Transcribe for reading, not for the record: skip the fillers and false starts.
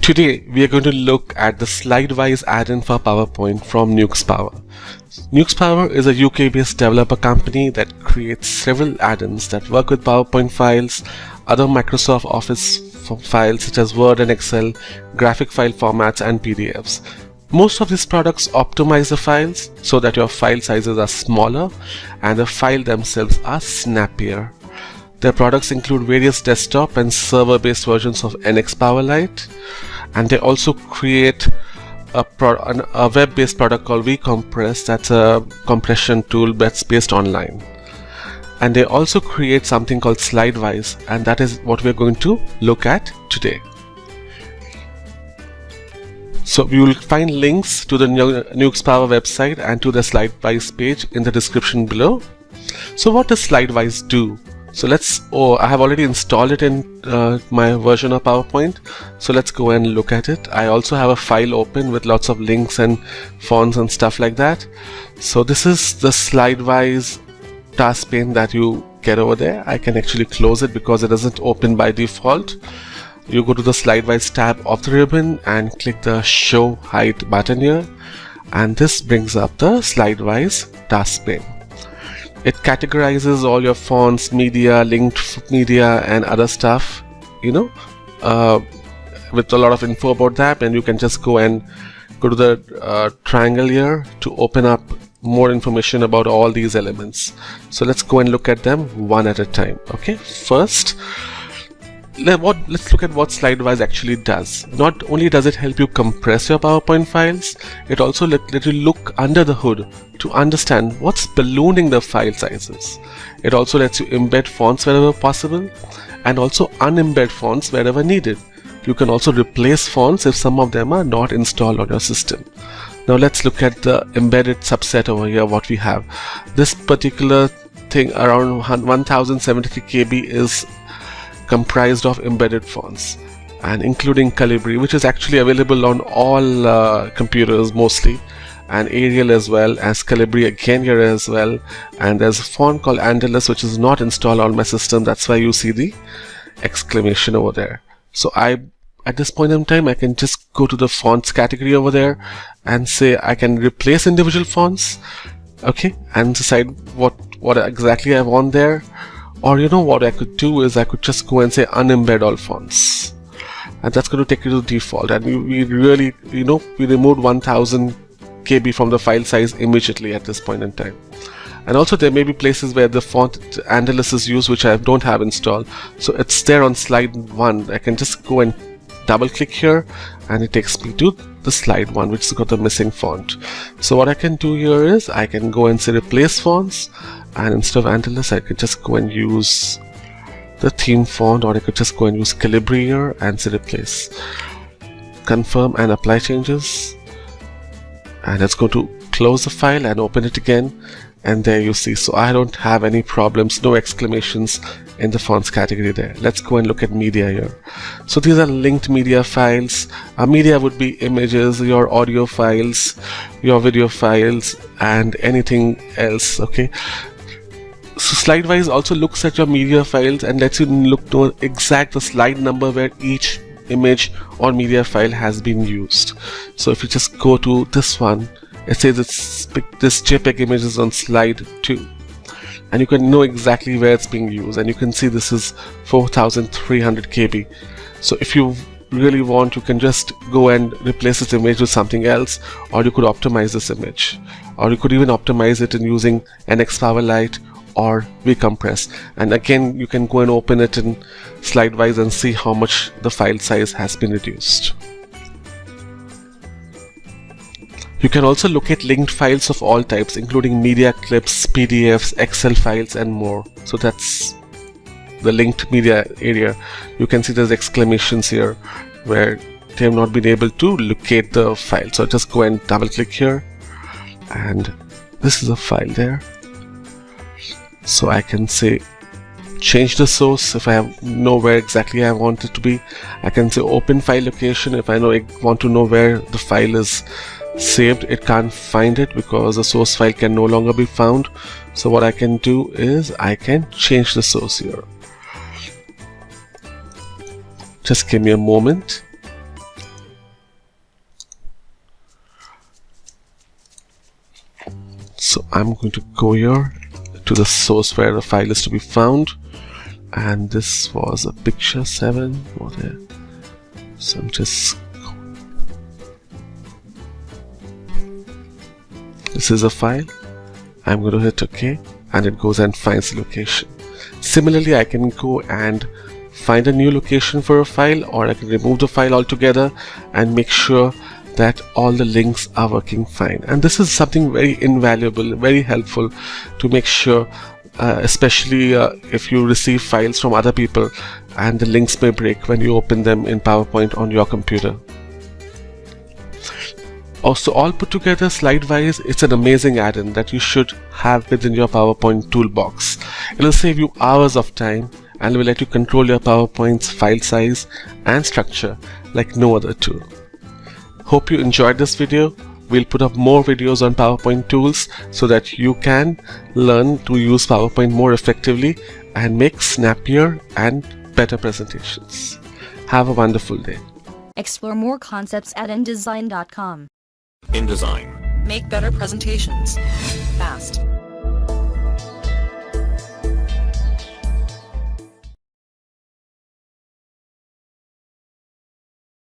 Today, we are going to look at the Slidewise add-in for PowerPoint from Neuxpower. Neuxpower is a UK-based developer company that creates several add-ins that work with PowerPoint files, other Microsoft Office files such as Word and Excel, graphic file formats, and PDFs. Most of these products optimize the files so that your file sizes are smaller and the file themselves are snappier. Their products include various desktop and server-based versions of NXPowerLite, and they also create a web-based product called WeCompress. That's a compression tool that's based online. And they also create something called Slidewise, and that is what we're going to look at today. So you will find links to the Neuxpower website and to the Slidewise page in the description below. So what does Slidewise do? So I have already installed it in my version of PowerPoint. So let's go and look at it. I also have a file open with lots of links and fonts and stuff like that. So this is the Slidewise task pane that you get over there. I can actually close it because it doesn't open by default. You go to the Slidewise tab of the ribbon and click the Show Height button here. And this brings up the Slidewise task pane. It categorizes all your fonts, media, linked media, and other stuff, with a lot of info about that. And you can just go and go to the triangle here to open up more information about all these elements. So let's go and look at them one at a time. Okay, first, let's look at what Slidewise actually does. Not only does it help you compress your PowerPoint files, it also let you look under the hood to understand what's ballooning the file sizes. It also lets you embed fonts wherever possible and also unembed fonts wherever needed. You can also replace fonts if some of them are not installed on your system. Now let's look at the embedded subset over here, what we have. This particular thing around 1073 KB is comprised of embedded fonts, and including Calibri, which is actually available on all computers mostly, and Arial as well as Calibri again here as well. And there's a font called Andalus which is not installed on my system. That's why you see the exclamation over there. So at this point in time, I can just go to the fonts category over there and say I can replace individual fonts, okay, and decide what exactly I want there. Or what I could do is I could just go and say unembed all fonts, and that's going to take you to the default. And we really, we removed 1000 KB from the file size immediately at this point in time. And also there may be places where the font Andalus is used which I don't have installed. So it's there on slide 1. I can just go and double click here and it takes me to the slide 1 which has got the missing font. So what I can do here is I can go and say replace fonts, and instead of Andalus I could just go and use the theme font, or I could just go and use Calibri here and say replace. Confirm and apply changes, and let's go to close the file and open it again, and there you see. So I don't have any problems, no exclamations in the fonts category there. Let's go and look at media here. So these are linked media files. Media would be images, your audio files, your video files, and anything else. Okay, so Slidewise also looks at your media files and lets you look to the slide number where each image or media file has been used. So if you just go to this one, it says this JPEG image is on slide 2, and you can know exactly where it's being used, and you can see this is 4300 KB. So if you really want, you can just go and replace this image with something else, or you could optimize this image, or you could even optimize it in using NXPowerLite or WeCompress. And again, you can go and open it in Slidewise and see how much the file size has been reduced. You can also locate linked files of all types, including media clips, PDFs, Excel files, and more. So that's the linked media area. You can see there's exclamations here where they have not been able to locate the file. So just go and double click here, and this is a file there. So I can say change the source if I know where exactly I want it to be. I can say open file location if I want to know where the file is saved. It can't find it because the source file can no longer be found. So what I can do is I can change the source here. Just give me a moment. I'm going to go here to the source where the file is to be found, and this was a picture 7. So I'm just, this is a file. I'm going to hit OK, and it goes and finds the location. Similarly, I can go and find a new location for a file, or I can remove the file altogether and make sure that all the links are working fine. And this is something very invaluable, very helpful to make sure, especially if you receive files from other people and the links may break when you open them in PowerPoint on your computer. Also, all put together, Slidewise, it's an amazing add-in that you should have within your PowerPoint toolbox. It will save you hours of time and will let you control your PowerPoint's file size and structure like no other tool. Hope you enjoyed this video. We'll put up more videos on PowerPoint tools so that you can learn to use PowerPoint more effectively and make snappier and better presentations. Have a wonderful day. Explore more concepts at Indezine.com. Indezine. Make better presentations fast.